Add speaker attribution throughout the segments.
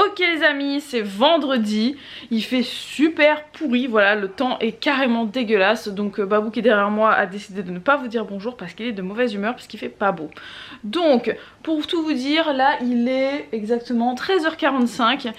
Speaker 1: Ok les amis, c'est vendredi, il fait super pourri, voilà, le temps est carrément dégueulasse. Donc Babou qui est derrière moi a décidé de ne pas vous dire bonjour parce qu'il est de mauvaise humeur, parce qu'il fait pas beau. Donc pour tout vous dire, là il est exactement 13h45.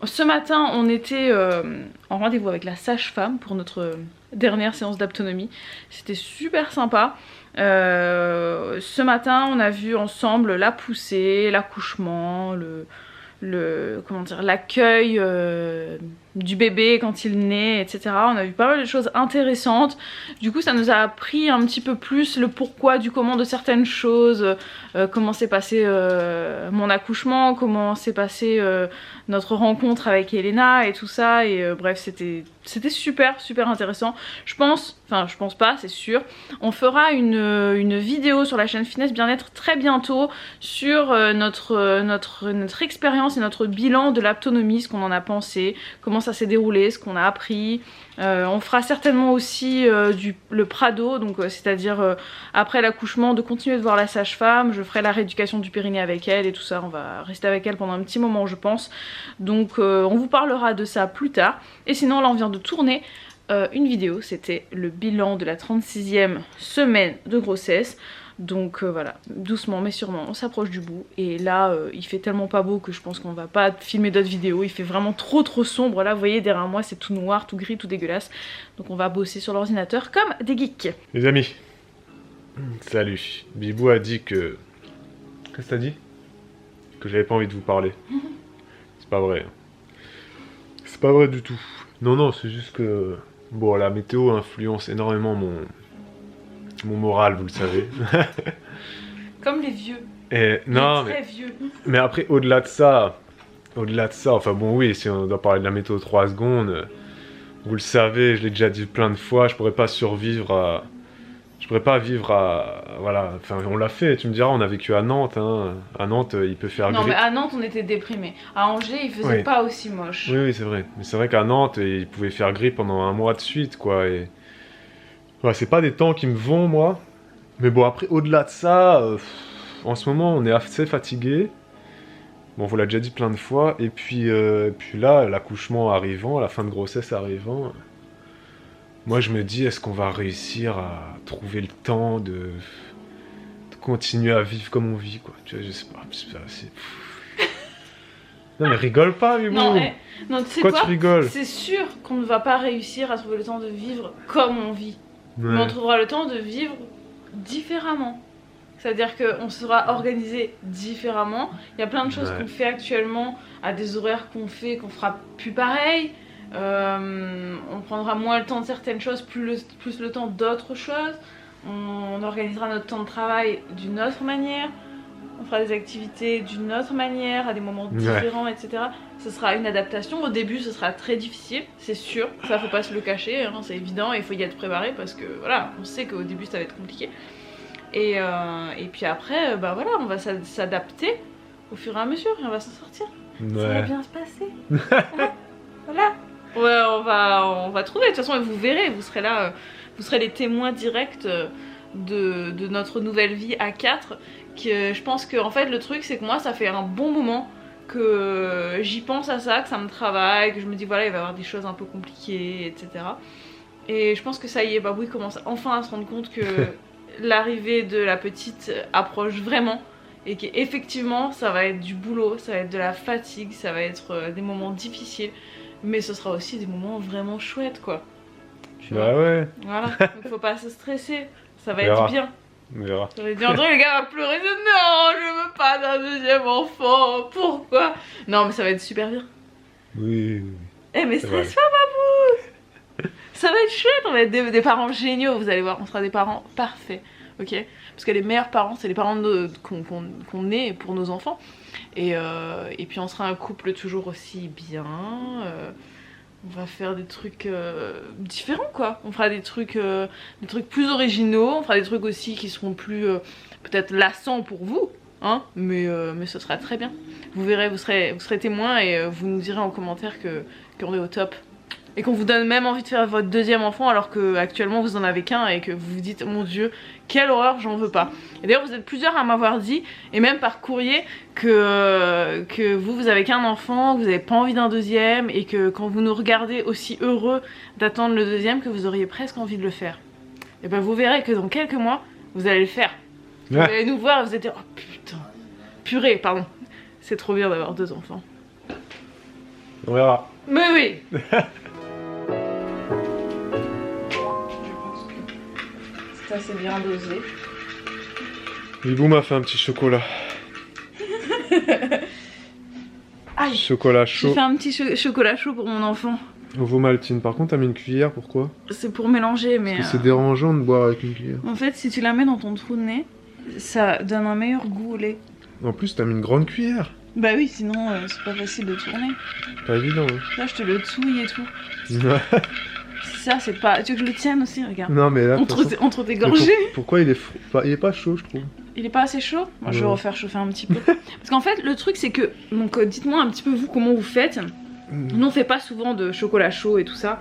Speaker 1: Ce matin on était en rendez-vous avec la sage-femme pour notre dernière séance d'autonomie. C'était super sympa. Ce matin on a vu ensemble la poussée, l'accouchement, comment dire, l'accueil du bébé quand il naît, etc. On a vu pas mal de choses intéressantes. Du coup ça nous a appris un petit peu plus le pourquoi du comment de certaines choses, comment s'est passé mon accouchement, comment s'est passé notre rencontre avec Elena et tout ça. Et bref, c'était super intéressant. Je pense pas, c'est sûr. On fera une vidéo sur la chaîne Finesse Bien-être très bientôt sur notre expérience et notre bilan de l'autonomie, ce qu'on en a pensé, comment ça s'est déroulé, ce qu'on a appris. On fera certainement aussi le Prado, donc c'est-à-dire après l'accouchement de continuer de voir la sage-femme. Je ferai la rééducation du périnée avec elle et tout ça. On va rester avec elle pendant un petit moment je pense. Donc on vous parlera de ça plus tard. Et sinon là on vient de tourner une vidéo, c'était le bilan de la 36e semaine de grossesse. Donc voilà, doucement mais sûrement on s'approche du bout. Et là il fait tellement pas beau que je pense qu'on va pas filmer d'autres vidéos. Il fait vraiment trop sombre. Là vous voyez derrière moi c'est tout noir, tout gris, tout dégueulasse. Donc on va bosser sur l'ordinateur comme des geeks.
Speaker 2: Les amis, salut. Bibou a dit que... Qu'est-ce que t'as dit? Que j'avais pas envie de vous parler. C'est pas vrai. C'est pas vrai du tout. Non, c'est juste que... Bon, la météo influence énormément mon moral, vous le savez.
Speaker 1: Comme les vieux.
Speaker 2: Et, non,
Speaker 1: très vieux.
Speaker 2: Mais après, au-delà de ça, enfin bon, oui, si on doit parler de la météo 3 secondes, vous le savez, je l'ai déjà dit plein de fois, je pourrais pas survivre à... Je pourrais pas vivre à... Voilà, enfin on l'a fait, tu me diras, on a vécu à Nantes, hein. À Nantes il peut faire gris.
Speaker 1: Non mais à Nantes on était déprimés. À Angers il faisait pas aussi moche.
Speaker 2: Oui c'est vrai. Mais c'est vrai qu'à Nantes il pouvait faire gris pendant un mois de suite quoi. Et... Ouais, c'est pas des temps qui me vont moi. Mais bon après au-delà de ça, en ce moment on est assez fatigué. Bon on vous l'a déjà dit plein de fois. Et puis là l'accouchement arrivant, la fin de grossesse arrivant... Moi je me dis, est-ce qu'on va réussir à trouver le temps de continuer à vivre comme on vit quoi. Tu vois, je sais pas, c'est... Non mais rigole pas Bibou.
Speaker 1: Non, tu sais
Speaker 2: quoi tu rigoles?
Speaker 1: C'est sûr qu'on ne va pas réussir à trouver le temps de vivre comme on vit. Ouais. Mais on trouvera le temps de vivre différemment. C'est-à-dire qu'on sera organisé différemment. Il y a plein de choses qu'on fait actuellement à des horaires qu'on fera plus pareil. On prendra moins le temps de certaines choses, plus le temps d'autres choses. On organisera notre temps de travail d'une autre manière. On fera des activités d'une autre manière, à des moments différents, etc. Ce sera une adaptation. Au début, ce sera très difficile, c'est sûr. Ça, faut pas se le cacher, hein, c'est évident. Il faut y être préparé parce que voilà, on sait qu'au début, ça va être compliqué. Et puis après, bah voilà, on va s'adapter au fur et à mesure et on va s'en sortir. Ça va bien se passer. Voilà. Ouais, on va trouver. De toute façon, vous verrez, vous serez là, vous serez les témoins directs de notre nouvelle vie à 4. Que je pense que en fait le truc c'est que moi ça fait un bon moment que j'y pense à ça, que ça me travaille, que je me dis voilà il va y avoir des choses un peu compliquées, etc. Et je pense que ça y est, Babou il commence enfin à se rendre compte que l'arrivée de la petite approche vraiment et qu'effectivement ça va être du boulot, ça va être de la fatigue, ça va être des moments difficiles, mais ce sera aussi des moments vraiment chouettes quoi.
Speaker 2: Bah ouais.
Speaker 1: Voilà, donc faut pas se stresser, ça va être bien.
Speaker 2: On verra.
Speaker 1: J'aurais dit André, le gars va pleurer, non, je veux pas d'un deuxième enfant, pourquoi? Non, mais ça va être super bien.
Speaker 2: Oui.
Speaker 1: Eh, mais stresse pas, Babou. Ça va être chouette, on va être des parents géniaux, vous allez voir, on sera des parents parfaits, ok? Parce que les meilleurs parents, c'est les parents qu'on est pour nos enfants. Et puis on sera un couple toujours aussi bien. On va faire des trucs différents quoi. On fera des trucs plus originaux. On fera des trucs aussi qui seront plus peut-être lassants pour vous, hein. Mais ce sera très bien. Vous verrez, vous serez témoin et vous nous direz en commentaire qu'on est au top. et qu'on vous donne même envie de faire votre deuxième enfant alors que actuellement vous en avez qu'un et que vous vous dites mon Dieu quelle horreur, j'en veux pas. Et d'ailleurs vous êtes plusieurs à m'avoir dit et même par courrier que vous avez qu'un enfant, que vous avez pas envie d'un deuxième et que quand vous nous regardez aussi heureux d'attendre le deuxième que vous auriez presque envie de le faire. Et ben vous verrez que dans quelques mois vous allez le faire. Vous allez nous voir et vous allez dire oh putain, purée pardon, c'est trop bien d'avoir 2 enfants.
Speaker 2: On verra.
Speaker 1: Mais oui. C'est assez bien dosé.
Speaker 2: Bibou m'a fait un petit chocolat.
Speaker 1: Aïe.
Speaker 2: Chocolat
Speaker 1: J'ai
Speaker 2: chaud.
Speaker 1: fait un petit chocolat chaud pour mon enfant.
Speaker 2: Ovomaltine. Par contre, t'as mis une cuillère, pourquoi?
Speaker 1: C'est pour mélanger, mais...
Speaker 2: Parce que c'est dérangeant de boire avec une cuillère.
Speaker 1: En fait, si tu la mets dans ton trou de nez, ça donne un meilleur goût au lait.
Speaker 2: En plus, t'as mis une grande cuillère.
Speaker 1: Bah oui, sinon c'est pas facile de tourner.
Speaker 2: Pas évident, hein.
Speaker 1: Là, je te le touille et tout. Ça, c'est pas... Tu veux que je le tienne aussi? Regarde.
Speaker 2: Non, mais là...
Speaker 1: Entre tes gorgées.
Speaker 2: Pourquoi il est il est pas chaud, je trouve.
Speaker 1: Il est pas assez chaud? Moi, je vais refaire chauffer un petit peu. Parce qu'en fait, le truc, c'est que... Donc, dites-moi un petit peu, vous, comment vous faites. Nous, on fait pas souvent de chocolat chaud et tout ça.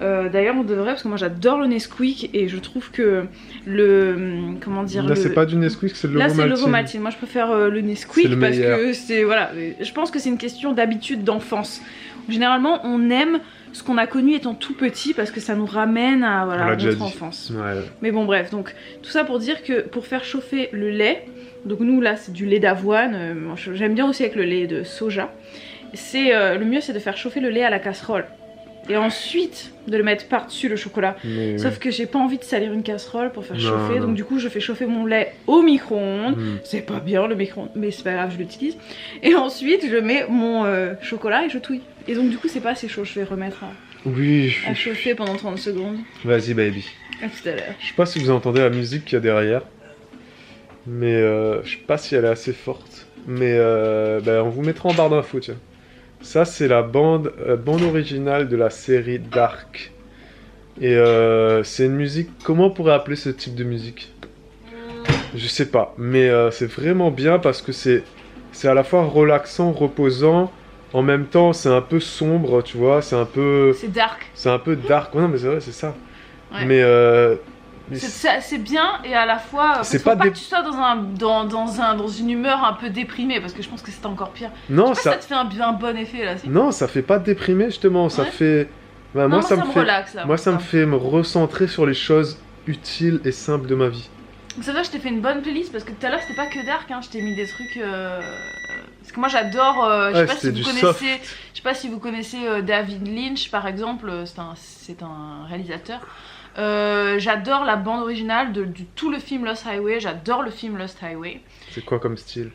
Speaker 1: D'ailleurs, on devrait, parce que moi, j'adore le Nesquik. Et je trouve que le... Comment dire?
Speaker 2: Là, c'est pas du Nesquik, c'est le Ovomaltine.
Speaker 1: Là, c'est l'Ovomaltine. Moi, je préfère le Nesquik parce que c'est... Voilà. Je pense que c'est une question d'habitude d'enfance. Généralement, on aime ce qu'on a connu étant tout petit parce que ça nous ramène à voilà, notre enfance.
Speaker 2: Ouais.
Speaker 1: Mais bon, bref, donc tout ça pour dire que pour faire chauffer le lait, donc nous là c'est du lait d'avoine, j'aime bien aussi avec le lait de soja, le mieux c'est de faire chauffer le lait à la casserole. Et ensuite de le mettre par-dessus le chocolat. Sauf que j'ai pas envie de salir une casserole pour faire chauffer. Donc du coup je fais chauffer mon lait au micro-ondes. C'est pas bien le micro-ondes, mais c'est pas grave, je l'utilise. Et ensuite je mets mon chocolat et je touille. Et donc du coup c'est pas assez chaud, je vais remettre à chauffer pendant 30 secondes.
Speaker 2: Vas-y baby.
Speaker 1: À tout à l'heure.
Speaker 2: Je sais pas si vous entendez la musique qu'il y a derrière. Mais je sais pas si elle est assez forte. Mais on vous mettra en barre d'infos, tiens. Ça c'est la bande originale de la série Dark. Et c'est une musique, comment on pourrait appeler ce type de musique? Je sais pas, mais c'est vraiment bien parce que c'est à la fois relaxant, reposant, en même temps c'est un peu sombre, tu vois, c'est un peu...
Speaker 1: C'est dark.
Speaker 2: C'est un peu dark, ouais, non mais c'est vrai, c'est ça.
Speaker 1: Ouais.
Speaker 2: Mais...
Speaker 1: c'est bien et à la fois
Speaker 2: c'est
Speaker 1: pas que tu sois dans une humeur un peu déprimée parce que je pense que c'est encore pire.
Speaker 2: Non,
Speaker 1: ça te fait un bon effet là. Si.
Speaker 2: Non, ça fait pas déprimer justement, ça fait... Bah,
Speaker 1: non, moi ça me relaxe là.
Speaker 2: Moi ça me fait me recentrer sur les choses utiles et simples de ma vie.
Speaker 1: Ça va, je t'ai fait une bonne playlist parce que tout à l'heure c'était pas que dark, hein, je t'ai mis des trucs... Parce que moi j'adore, je sais pas si vous connaissez David Lynch par exemple, c'est un réalisateur. J'adore la bande originale de tout le film Lost Highway, j'adore le film Lost Highway.
Speaker 2: C'est quoi comme style?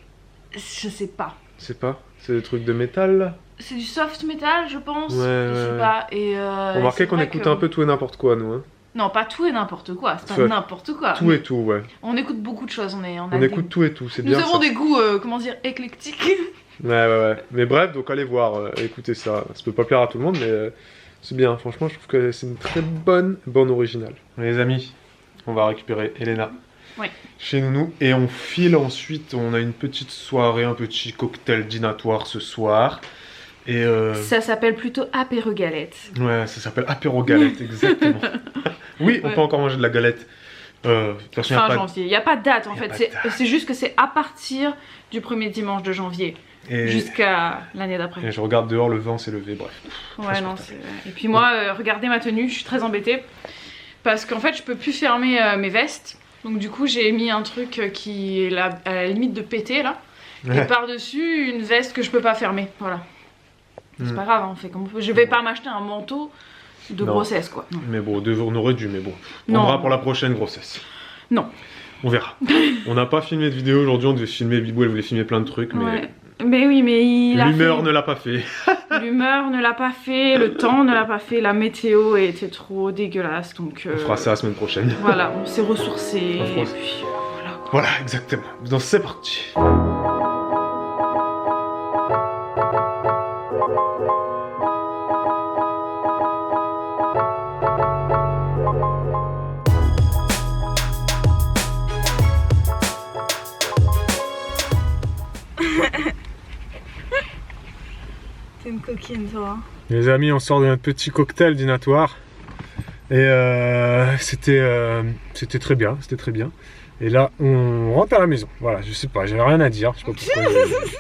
Speaker 1: Je sais pas.
Speaker 2: C'est pas? C'est des trucs de métal là?
Speaker 1: C'est du soft metal je pense,
Speaker 2: je
Speaker 1: sais pas. Et
Speaker 2: remarquez qu'on écoute un peu tout et n'importe quoi nous hein.
Speaker 1: Non pas tout et n'importe quoi, c'est pas n'importe quoi.
Speaker 2: Tout et tout ouais.
Speaker 1: On écoute beaucoup de choses, on
Speaker 2: écoute tout et tout, c'est bien ça.
Speaker 1: Nous avons des goûts, comment dire, éclectiques.
Speaker 2: Ouais. Mais bref, donc allez voir, écoutez ça. Ça peut pas plaire à tout le monde mais... c'est bien, franchement je trouve que c'est une très bonne bande originale. Les amis, on va récupérer Elena chez Nounou et on file ensuite, on a une petite soirée, un petit cocktail dînatoire ce soir. Et
Speaker 1: ça s'appelle plutôt apéro galette.
Speaker 2: Ouais, ça s'appelle apéro galette, exactement. Oui, on peut encore manger de la galette.
Speaker 1: Fin janvier, il n'y a pas de date en fait, c'est juste que c'est à partir du premier dimanche de janvier. Jusqu'à l'année d'après.
Speaker 2: Et je regarde dehors, le vent s'est levé, bref.
Speaker 1: Ouais, non, c'est... Et puis moi, regardez ma tenue, je suis très embêtée. Parce qu'en fait, je peux plus fermer mes vestes. Donc du coup, j'ai mis un truc qui est à la limite de péter, là. Et par-dessus, une veste que je peux pas fermer, voilà. C'est pas grave, on fait comme on peut. Je vais pas m'acheter un manteau de grossesse, quoi. Non.
Speaker 2: Mais bon, on aurait dû, mais bon. On verra pour la prochaine grossesse.
Speaker 1: Non.
Speaker 2: On verra. On n'a pas filmé de vidéo aujourd'hui, on devait filmer Bibou, elle voulait filmer plein de trucs, mais...
Speaker 1: Ouais. Mais oui, mais
Speaker 2: l'humeur ne l'a pas fait.
Speaker 1: L'humeur ne l'a pas fait, le temps ne l'a pas fait, la météo était trop dégueulasse, donc...
Speaker 2: On fera ça la semaine prochaine.
Speaker 1: Voilà, on s'est ressourcé, et puis voilà.
Speaker 2: Voilà, exactement. Donc c'est parti.
Speaker 1: T'es une coquine toi.
Speaker 2: Les amis, on sort de notre petit cocktail dînatoire. Et c'était très bien, c'était très bien. Et là, on rentre à la maison. Voilà, je sais pas, j'avais rien à dire. Je sais pas pourquoi.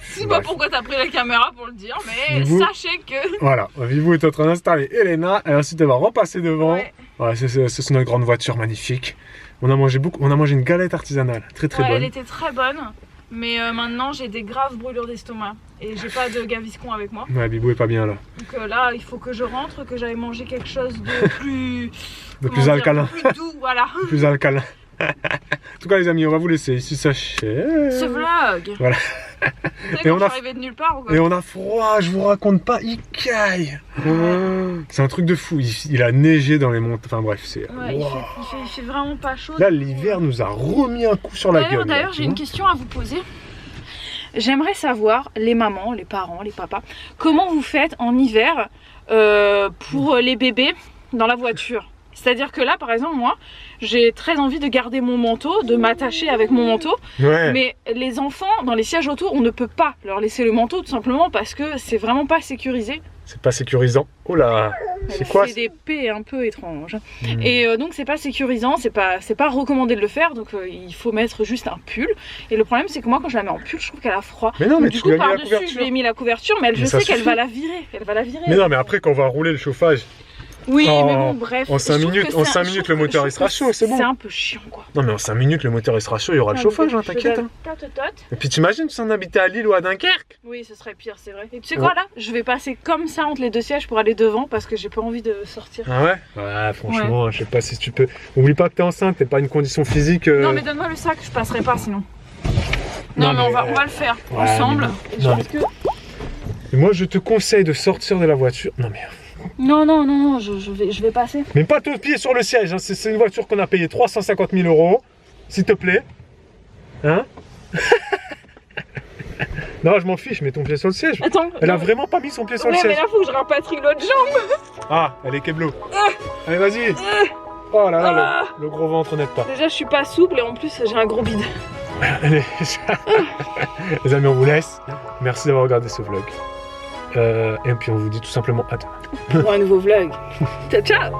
Speaker 1: Je sais pas pourquoi t'as pris la caméra pour le dire, mais
Speaker 2: Vivou,
Speaker 1: sachez que...
Speaker 2: Voilà, Vivou est en train d'installer Elena, et ensuite elle va repasser devant.
Speaker 1: Ouais.
Speaker 2: Voilà, c'est notre grande voiture magnifique. On a mangé une galette artisanale, très
Speaker 1: Ouais,
Speaker 2: bonne.
Speaker 1: elle était très bonne, mais maintenant j'ai des graves brûlures d'estomac et j'ai pas de Gaviscon avec moi.
Speaker 2: Ouais, Vivou est pas bien là.
Speaker 1: Donc là, il faut que je rentre, que j'aille manger quelque chose de plus...
Speaker 2: De plus alcalin.
Speaker 1: De plus doux, voilà.
Speaker 2: Plus alcalin. En tout cas les amis, on va vous laisser ici sachez.
Speaker 1: Ce vlog.
Speaker 2: Voilà.
Speaker 1: Et on est arrivé de nulle part ou quoi?
Speaker 2: Et on a froid, je vous raconte pas, il caille. C'est un truc de fou, il a neigé dans les montagnes, enfin bref, c'est...
Speaker 1: Ouais,
Speaker 2: wow.
Speaker 1: il fait vraiment pas chaud.
Speaker 2: Là l'hiver nous a remis un coup sur la gueule.
Speaker 1: D'ailleurs j'ai une question à vous poser. J'aimerais savoir, les mamans, les parents, les papas, comment vous faites en hiver pour les bébés dans la voiture? C'est-à-dire que là, par exemple, moi, j'ai très envie de garder mon manteau, de m'attacher avec mon manteau.
Speaker 2: Ouais.
Speaker 1: Mais les enfants, dans les sièges autour, on ne peut pas leur laisser le manteau, tout simplement parce que c'est vraiment pas sécurisé.
Speaker 2: C'est pas sécurisant. Oh là, c'est quoi?
Speaker 1: C'est des P un peu étranges. Et donc c'est pas sécurisant, c'est pas recommandé de le faire, donc il faut mettre juste un pull. Et le problème c'est que moi quand je la mets en pull, je trouve qu'elle a froid.
Speaker 2: Mais non, mais
Speaker 1: du
Speaker 2: tu
Speaker 1: coup
Speaker 2: lui as mis la
Speaker 1: par-dessus
Speaker 2: couverture.
Speaker 1: je lui ai mis la couverture, mais je sais qu'elle va la virer.
Speaker 2: Mais non, mais après quand on va rouler le chauffage,
Speaker 1: oui,
Speaker 2: Oh,
Speaker 1: mais bon, bref.
Speaker 2: en 5 minutes, le moteur il sera chaud, c'est bon.
Speaker 1: C'est un peu chiant quoi.
Speaker 2: Non mais en 5 minutes le moteur il sera chaud, il y aura le chauffage, hein, t'inquiète. Et puis t'imagines si on habitait à Lille ou à Dunkerque?
Speaker 1: Oui, ce serait pire, c'est vrai. Et tu sais quoi là? Je vais passer comme ça entre les deux sièges pour aller devant parce que j'ai pas envie de sortir.
Speaker 2: Ah ouais? Ouais, franchement, je sais pas si tu peux. Oublie pas que t'es enceinte, t'es pas une condition physique.
Speaker 1: Non mais donne-moi le sac, je passerai pas sinon. Non mais on va le faire ensemble. Et je pense que...
Speaker 2: Et moi je te conseille de sortir de la voiture. Non mais...
Speaker 1: Non, je vais passer.
Speaker 2: Mais pas ton pied sur le siège, hein. C'est une voiture qu'on a payé 350 000 €. S'il te plaît. Hein? Non, je m'en fiche, mets ton pied sur le siège.
Speaker 1: Attends.
Speaker 2: Elle a vraiment pas mis son pied sur le
Speaker 1: Ouais,
Speaker 2: siège.
Speaker 1: mais là faut que je rapatrie l'autre jambe.
Speaker 2: Ah, elle est keblo. Allez, vas-y. Oh là là, le gros ventre n'aide pas.
Speaker 1: Déjà, je suis pas souple et en plus, j'ai un gros bide.
Speaker 2: Allez, les amis, on vous laisse. Merci d'avoir regardé ce vlog. Et puis on vous dit tout simplement à demain.
Speaker 1: Pour un nouveau vlog. Ciao, ciao.